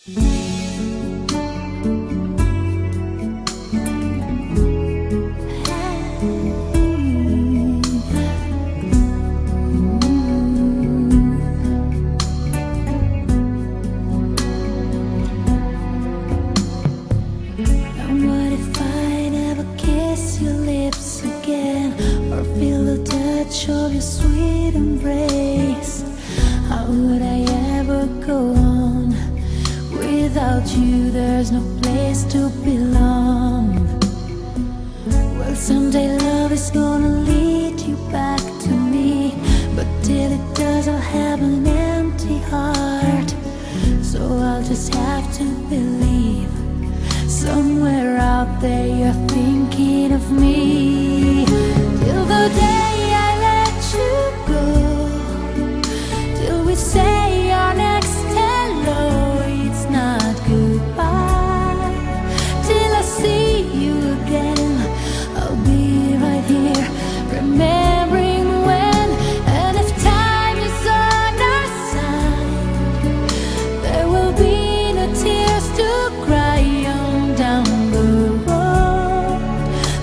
And what if I never kiss your lips again, or feel the touch of your sweet embrace? How would I ever go on? Without you, there's no place to belong. Well, someday love is gonna lead you back to me, but till it does, I'll have an empty heart. So I'll just have to believe somewhere out there you're thinking of me. Till the day I let you go, till we say our next hello, it's not goodbye. Till I see you again, I'll be right here, remembering when. And if time is on our side, there will be no tears to cry on down the road.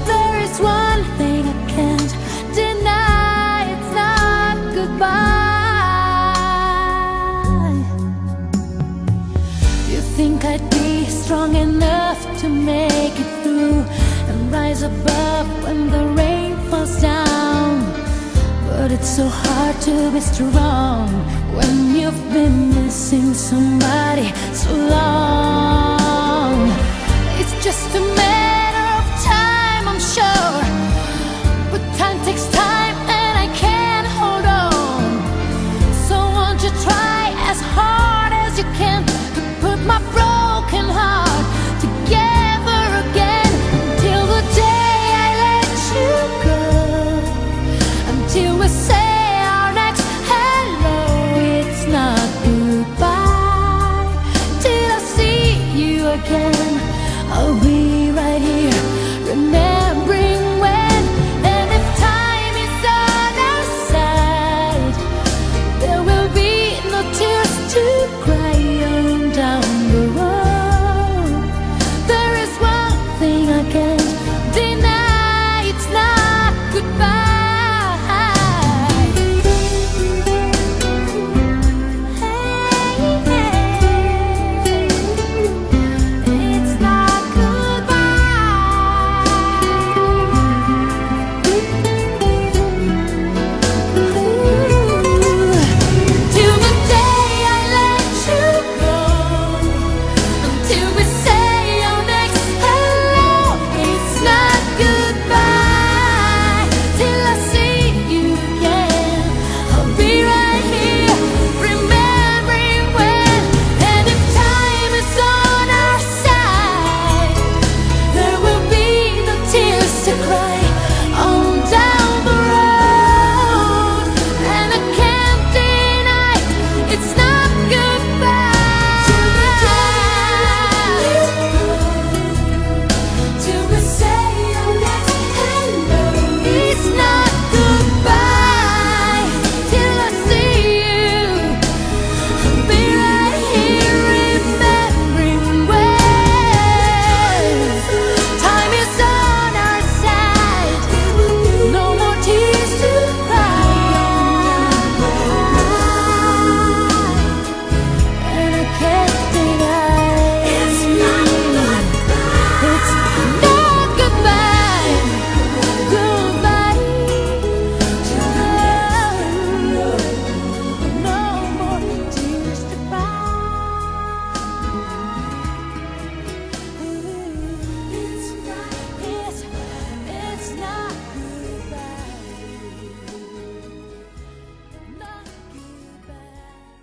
There is one thing I can't deny, it's not goodbye. You think I'd be strong enough to make it through and rise above when the rain falls down? But it's so hard to be strong when you've been missing somebody so long. It's just a